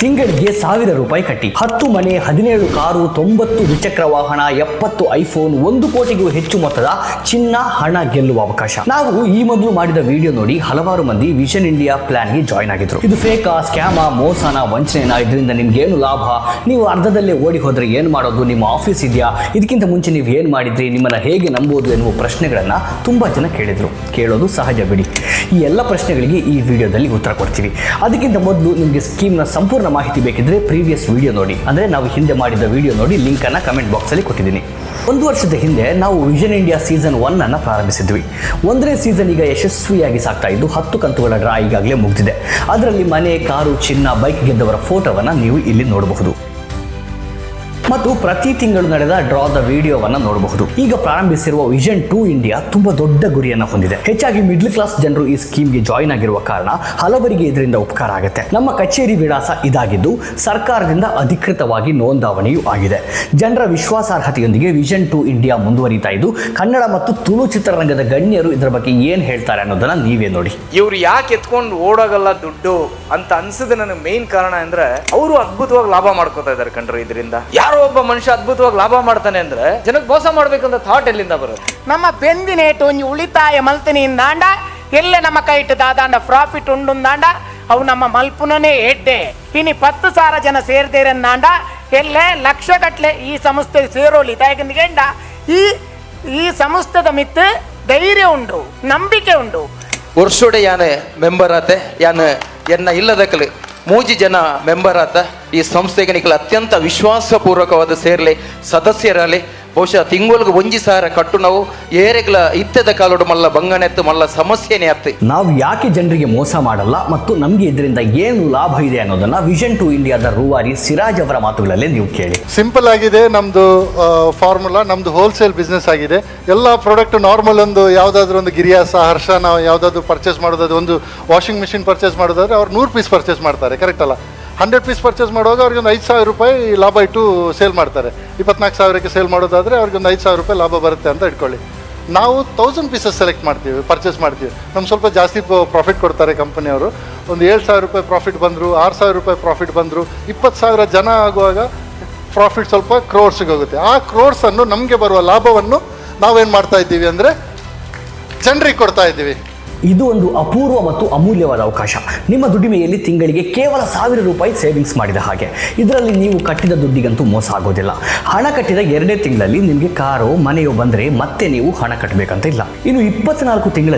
ತಿಂಗಳಿಗೆ ₹1000 ಕಟ್ಟಿ 10 ಮನೆ, 17 ಕಾರು, 90 ದ್ವಿಚಕ್ರ ವಾಹನ, 70 ಐಫೋನ್, 1 ಕೋಟಿಗೂ ಹೆಚ್ಚು ಮೊತ್ತದ ಚಿನ್ನ, ಹಣ ಗೆಲ್ಲುವ ಅವಕಾಶ. ನಾವು ಈ ಮೊದಲು ಮಾಡಿದ ವಿಡಿಯೋ ನೋಡಿ ಹಲವಾರು ಮಂದಿ ವಿಷನ್ ಇಂಡಿಯಾ ಪ್ಲಾನ್ಗೆ ಜಾಯ್ನ್ ಆಗಿದ್ರು. ಇದು ಫೇಕಾ, ಸ್ಕ್ಯಾಮ, ಮೋಸನ, ವಂಚನೆನ, ಇದರಿಂದ ನಿಮ್ಗೆ ಏನು ಲಾಭ, ನೀವು ಅರ್ಧದಲ್ಲೇ ಓಡಿ ಹೋದ್ರೆ ಏನು ಮಾಡೋದು, ನಿಮ್ಮ ಆಫೀಸ್ ಇದೆಯಾ, ಇದಕ್ಕಿಂತ ಮುಂಚೆ ನೀವು ಏನು ಮಾಡಿದ್ರಿ, ನಿಮ್ಮನ್ನ ಹೇಗೆ ನಂಬೋದು ಎನ್ನುವ ಪ್ರಶ್ನೆಗಳನ್ನ ತುಂಬಾ ಜನ ಕೇಳಿದ್ರು. ಕೇಳೋದು ಸಹಜ ಬಿಡಿ. ಈ ಎಲ್ಲ ಪ್ರಶ್ನೆಗಳಿಗೆ ಈ ವಿಡಿಯೋದಲ್ಲಿ ಉತ್ತರ ಕೊಡ್ತೀವಿ. ಅದಕ್ಕಿಂತ ಮೊದಲು ನಿಮಗೆ ಸ್ಕೀಮ್ನ ಸಂಪೂರ್ಣ ಮಾಹಿತಿ ಬೇಕಿದ್ರೆ ಪ್ರೀವಿಯಸ್ ವಿಡಿಯೋ ನೋಡಿ, ಅಂದರೆ ನಾವು ಹಿಂದೆ ಮಾಡಿದ ವಿಡಿಯೋ ನೋಡಿ, ಲಿಂಕನ್ನು ಕಮೆಂಟ್ ಬಾಕ್ಸಲ್ಲಿ ಕೊಟ್ಟಿದ್ದೀನಿ. 1 ವರ್ಷದ ಹಿಂದೆ ನಾವು ವಿಷನ್ ಇಂಡಿಯಾ ಸೀಸನ್ 1 ಅನ್ನು ಪ್ರಾರಂಭಿಸಿದ್ವಿ. 1ನೇ ಸೀಸನ್ ಈಗ ಯಶಸ್ವಿಯಾಗಿ ಸಾಗ್ತಾ ಇದ್ದು 10 ಕಂತುಗಳ ಡ್ರಾ ಈಗಾಗಲೇ ಮುಗಿದಿದೆ. ಅದರಲ್ಲಿ ಮನೆ, ಕಾರು, ಚಿನ್ನ, ಬೈಕ್ ಗೆದ್ದವರ ಫೋಟೋವನ್ನು ನೀವು ಇಲ್ಲಿ ನೋಡಬಹುದು ಮತ್ತು ಪ್ರತಿ ತಿಂಗಳು ನಡೆದ ಡ್ರಾ ದ ವಿಡಿಯೋವನ್ನು ನೋಡಬಹುದು. ಈಗ ಪ್ರಾರಂಭಿಸಿರುವ ವಿಷನ್ 2 ಇಂಡಿಯಾ ತುಂಬಾ ದೊಡ್ಡ ಗುರಿಯನ್ನು ಹೊಂದಿದೆ. ಹೆಚ್ಚಾಗಿ ಮಿಡ್ಲ್ ಕ್ಲಾಸ್ ಜನರು ಈ ಸ್ಕೀಮ್ಗೆ ಜಾಯಿನ್ ಆಗಿರುವ ಕಾರಣ ಹಲವರಿಗೆ ಇದರಿಂದ ಉಪಕಾರ ಆಗುತ್ತೆ. ನಮ್ಮ ಕಚೇರಿ ವಿಳಾಸ ಇದಾಗಿದ್ದು ಸರ್ಕಾರದಿಂದ ಅಧಿಕೃತವಾಗಿ ನೋಂದಾವಣೆಯೂ ಆಗಿದೆ. ಜನರ ವಿಶ್ವಾಸಾರ್ಹತೆಯೊಂದಿಗೆ ವಿಷನ್ 2 ಇಂಡಿಯಾ ಮುಂದುವರಿತಾ ಇದ್ದು ಕನ್ನಡ ಮತ್ತು ತುಳು ಚಿತ್ರರಂಗದ ಗಣ್ಯರು ಇದರ ಬಗ್ಗೆ ಏನ್ ಹೇಳ್ತಾರೆ ಅನ್ನೋದನ್ನ ನೀವೇ ನೋಡಿ. ಇವ್ರು ಯಾಕೆ ಎತ್ಕೊಂಡು ಓಡೋಗಲ್ಲ ದುಡ್ಡು ಅಂತ ಅನ್ಸದ ನನಗೆ ಮೇನ್ ಕಾರಣ ಅಂದ್ರೆ ಅವರು ಅದ್ಭುತವಾಗಿ ಲಾಭ ಮಾಡ್ಕೋತಾ ಇದಾರೆ ಕಂಡ್ರು. ಇದರಿಂದ ಯಾರೋ ಒಬ್ಬ ಮನುಷ್ಯ ಅದ್ಭುತವಾಗಿ ಲಾಭ ಮಾಡ್ತಾನೆ ಅಂದ್ರೆ ಜನಕ್ಕೆ ಮೋಸ ಮಾಡ್ಬೇಕಂತ ಥಾಟ್ ಎಲ್ಲಿಂದ ಬರುತ್ತೆ? ನಮ್ಮ ಬೆಂದಿನೇಟು ಒಂಜಿ ಉಳಿತಾಯ ಮಲ್ತನಿಂದಾಂಡ ಎಲ್ಲೆ ನಮ್ಮ ಕೈಟ್ ದಾದಾಂಡ ಪ್ರಾಫಿಟ್ ಉಂಡುಂದಾಂಡ ಅವು ನಮ್ಮ ಮಲ್ಪುನನೇ ಎಡ್ಡೆ ಇನಿ 10,000 ಜನ ಸೇರ್ದೇರನ್ನಾಂಡ ಎಲ್ಲೆ ಲಕ್ಷಗಟ್ಲೆ ಈ ಸಂಸ್ಥೆ ಸೇರೋಲಿ ತಾಯಕಂದಿಗೆಂಡ ಈ ಸಂಸ್ಥೆದ ಮಿತ್ತು ಧೈರ್ಯ ಉಂಡು, ನಂಬಿಕೆ ಉಂಡು. ವರ್ಷೋಡೆ ಯಾನೆ ಮೆಂಬರ್ ಆತೆ ಯಾನೆ ಎನ್ನ ಇಲ್ಲದಕ್ಕಲೆ 3 ಜನ ಮೆಂಬರ್ ಆತ ಈ ಸಂಸ್ಥೆಗೆ ನಿಖಲ ಅತ್ಯಂತ ವಿಶ್ವಾಸಪೂರ್ವಕವಾದ ಸೇರ್ಲೆ ಸದಸ್ಯರಲ್ಲಿ ಬಹುಶಃ ತಿಂಗಳಿಗೆ 1,000 ಕಟ್ಟು ನಾವು ಏರೆಗಳ ಇತ್ತದ ಕಾಲೋಡು ಮಲ್ಲ ಬಂಗನೆತ್ತು ಮಲ್ಲ ಸಮಸ್ಯೆನೇ ಆತ್ತೆ. ನಾವು ಯಾಕೆ ಜನರಿಗೆ ಮೋಸ ಮಾಡಲ್ಲ ಮತ್ತು ನಮ್ಗೆ ಇದರಿಂದ ಏನು ಲಾಭ ಇದೆ ಅನ್ನೋದನ್ನ ವಿಷನ್ 2 ಇಂಡಿಯಾದ ರೂವಾರಿ ಸಿರಾಜ್ ಅವರ ಮಾತುಗಳಲ್ಲೇ ನೀವು ಕೇಳಿ. ಸಿಂಪಲ್ ಆಗಿದೆ ನಮ್ದು ಫಾರ್ಮುಲಾ. ನಮ್ದು ಹೋಲ್ಸೇಲ್ ಬಿಸ್ನೆಸ್ ಆಗಿದೆ. ಎಲ್ಲ ಪ್ರಾಡಕ್ಟ್ ನಾರ್ಮಲ್ ಒಂದು ಯಾವುದಾದ್ರೂ ಒಂದು ಗಿರಿಯಾಸ, ಹರ್ಷ, ನಾವು ಯಾವುದಾದ್ರು ಪರ್ಚೇಸ್ ಮಾಡೋದಾದ್ರೆ, ಒಂದು ವಾಷಿಂಗ್ ಮಿಷಿನ್ ಪರ್ಚೇಸ್ ಮಾಡೋದಾದ್ರೆ ಅವ್ರು 100 ಪೀಸ್ ಪರ್ಚೇಸ್ ಮಾಡ್ತಾರೆ, ಕರೆಕ್ಟ್ ಅಲ್ಲ? 100 ಪೀಸ್ ಪರ್ಚೇಸ್ ಮಾಡುವಾಗ ಅವ್ರಿಗೆ ಒಂದು ₹5,000 ಲಾಭ ಇಟ್ಟು ಸೇಲ್ ಮಾಡ್ತಾರೆ. 24,000ಕ್ಕೆ ಸೇಲ್ ಮಾಡೋದಾದರೆ ಅವ್ರಿಗೆ ಒಂದು ₹5,000 ಲಾಭ ಬರುತ್ತೆ ಅಂತ ಇಟ್ಕೊಳ್ಳಿ. ನಾವು 1000 ಪೀಸಸ್ ಸೆಲೆಕ್ಟ್ ಮಾಡ್ತೀವಿ, ಪರ್ಚೇಸ್ ಮಾಡ್ತೀವಿ. ನಮ್ಗೆ ಸ್ವಲ್ಪ ಜಾಸ್ತಿ ಪ್ರಾಫಿಟ್ ಕೊಡ್ತಾರೆ ಕಂಪನಿಯವರು. ಒಂದು ₹7,000 ಪ್ರಾಫಿಟ್ ಬಂದರು, ₹6,000 ಪ್ರಾಫಿಟ್ ಬಂದರು, 20,000 ಜನ ಆಗುವಾಗ ಪ್ರಾಫಿಟ್ ಸ್ವಲ್ಪ ಕ್ರೋರ್ಸ್ಗೆ ಹೋಗುತ್ತೆ. ಆ ಕ್ರೋರ್ಸನ್ನು ನಮಗೆ ಬರುವ ಲಾಭವನ್ನು ನಾವೇನು ಮಾಡ್ತಾ ಇದ್ದೀವಿ ಅಂದರೆ ಜನರಿಗೆ ಕೊಡ್ತಾ ಇದ್ದೀವಿ. ಇದು ಒಂದು ಅಪೂರ್ವ ಮತ್ತು ಅಮೂಲ್ಯವಾದ ಅವಕಾಶ. ನಿಮ್ಮ ದುಡಿಮೆಯಲ್ಲಿ ತಿಂಗಳಿಗೆ ಕೇವಲ ₹1,000 ಸೇವಿಂಗ್ಸ್ ಮಾಡಿದ ಹಾಗೆ. ಇದರಲ್ಲಿ ನೀವು ಕಟ್ಟಿದ ದುಡ್ಡಿಗಂತೂ ಮೋಸ ಆಗೋದಿಲ್ಲ. ಹಣ ಕಟ್ಟಿದ 2ನೇ ತಿಂಗಳಲ್ಲಿ ನಿಮಗೆ ಕಾರೋ ಮನೆಯೋ ಬಂದರೆ ಮತ್ತೆ ನೀವು ಹಣ ಕಟ್ಟಬೇಕಂತ ಇಲ್ಲ. ಇನ್ನು 24 ತಿಂಗಳ